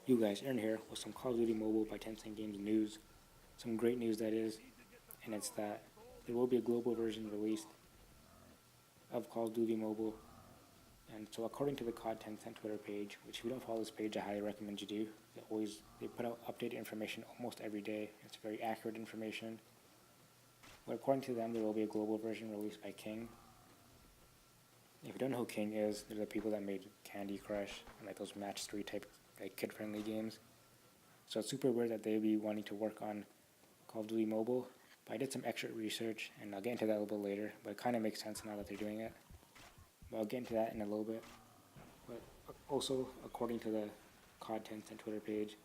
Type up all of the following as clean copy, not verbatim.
you guys, Aaron here, with some Call of Duty Mobile by Tencent Games news. Some great news that is, and it's that there will be a global version released of Call of Duty Mobile. And so, according to the COD Tencent Twitter page, which if you don't follow this page, I highly recommend you do. They put out updated information almost every day. It's very accurate information. But according to them, there will be a global version released by King. If you don't know who King is, they're the people that made Candy Crush and like those match 3 type like kid-friendly games. So it's super weird that they'd be wanting to work on Call of Duty Mobile. But I did some extra research, and I'll get into that a little bit later. But it kind of makes sense now that they're doing it. But I'll get into that in a little bit. But also, according to the COD Tencent Twitter page,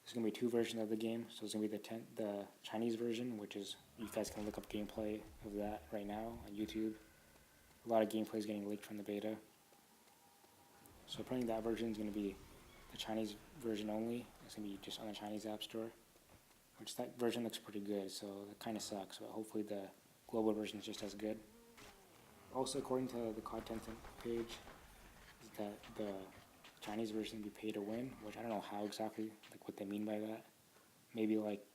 there's going to be 2 versions of the game. So there's going to be the Chinese version, which is, you guys can look up gameplay of that right now on YouTube. A lot of gameplay is getting leaked from the beta. So apparently that version is going to be the Chinese version only. It's going to be just on the Chinese App Store, which that version looks pretty good, so that kind of sucks, but hopefully the global version is just as good. Also, according to the COD Tencent page, is that the Chinese version will be pay to win, which I don't know how exactly, like what they mean by that. Maybe like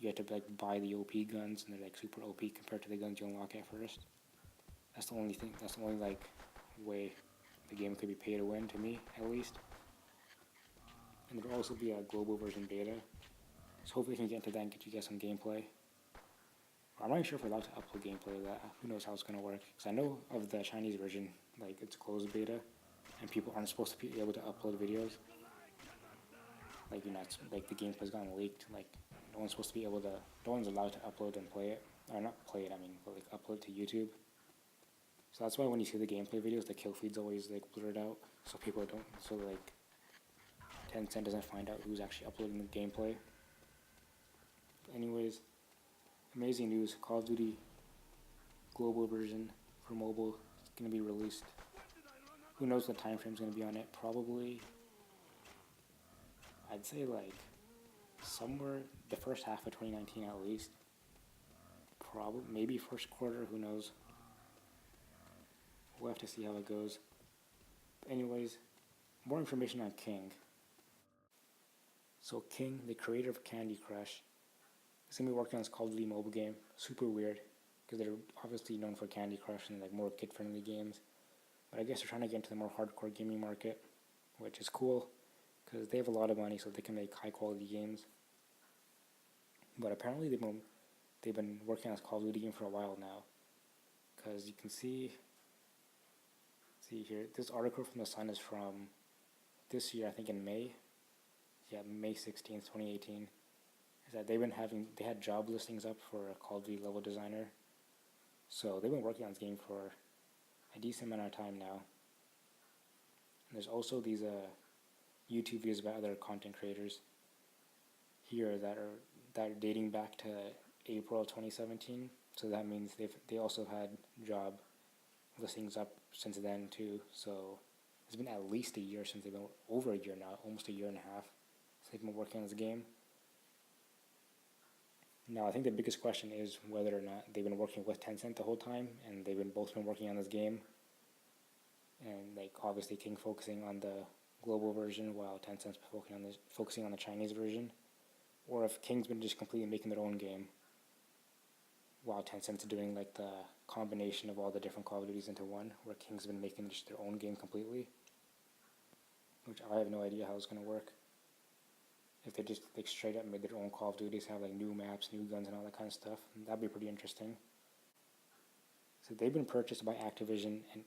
you have to like buy the OP guns and they're like super OP compared to the guns you unlock at first. That's the only thing, that's the only like way the game could be pay to win to me, at least. And there will also be a global version beta. So hopefully we can get into that and get you guys some gameplay. I'm not even sure if we're allowed to upload gameplay of that. Who knows how it's going to work. Because I know of the Chinese version, like it's closed beta, and people aren't supposed to be able to upload videos. Like, you know, it's, like the gameplay's gotten leaked. Like, no one's supposed to be able to, no one's allowed to upload and play it. Or not play it, I mean, but like upload to YouTube. So that's why when you see the gameplay videos, the kill feed's always like blurred out. So people don't, so like Tencent doesn't find out who's actually uploading the gameplay. But anyways, amazing news. Call of Duty global version for mobile is going to be released. Who knows what time frame's going to be on it? Probably, I'd say like somewhere the first half of 2019 at least. Probably, maybe first quarter, who knows. We'll have to see how it goes. But anyways, more information on King. So King, the creator of Candy Crush, is going to be working on this Call of Duty mobile game. Super weird, because they're obviously known for Candy Crush and like more kid-friendly games. But I guess they're trying to get into the more hardcore gaming market, which is cool, because they have a lot of money, so they can make high-quality games. But apparently they've been working on this Call of Duty game for a while now, because you can see here, this article from The Sun is from this year, I think in May. Yeah, May 16th, 2018. Is that they had job listings up for a Call of Duty level designer. So they've been working on this game for a decent amount of time now. And there's also these YouTube videos by other content creators here that are dating back to April 2017. So that means they also had job listings up since then too. So it's been at least a year since they've been, over a year now, almost a year and a half. So they've been working on this game. Now, I think the biggest question is whether or not they've been working with Tencent the whole time, and they've both been working on this game. And like obviously King focusing on the global version while Tencent's focusing on the Chinese version, or if King's been just completely making their own game while Tencent's doing like the combination of all the different Call of Duties into one, where King's been making just their own game completely, which I have no idea how it's going to work. If they just like straight up made their own Call of Duties, have like new maps, new guns, and all that kind of stuff, that'd be pretty interesting. So they've been purchased by Activision and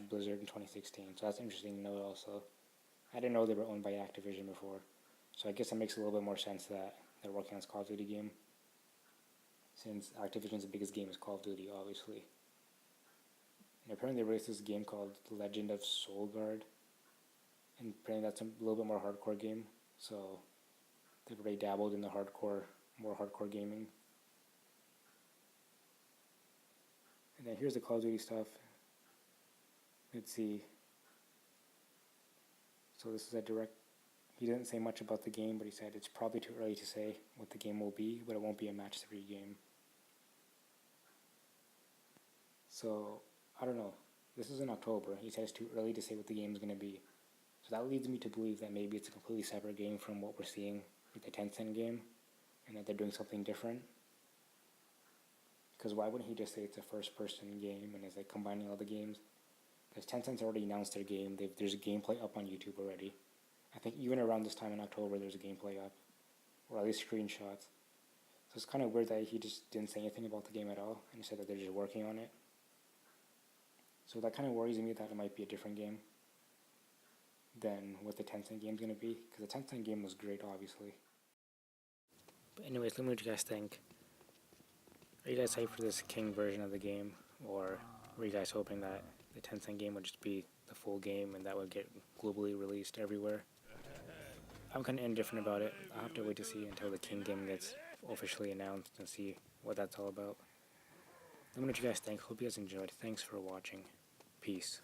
/ Blizzard in 2016. So that's interesting to note also. I didn't know they were owned by Activision before. So I guess it makes a little bit more sense that they're working on this Call of Duty game, since Activision's biggest game is Call of Duty, obviously. And apparently they released this game called Legend of Soulguard, and apparently that's a little bit more hardcore game. So they've already dabbled in the more hardcore gaming. And then here's the Call of Duty stuff. Let's see. So this is a direct, he didn't say much about the game, but he said it's probably too early to say what the game will be, but it won't be a match 3 game. So, I don't know. This is in October. He said it's too early to say what the game is going to be. So So that leads me to believe that maybe it's a completely separate game from what we're seeing with the Tencent game, and that they're doing something different. Because why wouldn't he just say it's a first-person game and it's like combining all the games? Because Tencent's already announced their game. There's a gameplay up on YouTube already. I think even around this time in October, there's a gameplay up, or at least screenshots. So it's kind of weird that he just didn't say anything about the game at all, and he said that they're just working on it. So that kind of worries me that it might be a different game than what the Tencent game's going to be, because the Tencent game was great, obviously. But anyways, let me know what you guys think. Are you guys hyped for this King version of the game, or were you guys hoping that the Tencent game would just be the full game and that would get globally released everywhere? I'm kind of indifferent about it. I'll have to wait to see until the King game gets officially announced and see what that's all about. Let me know what you guys think. Hope you guys enjoyed. Thanks for watching. Peace.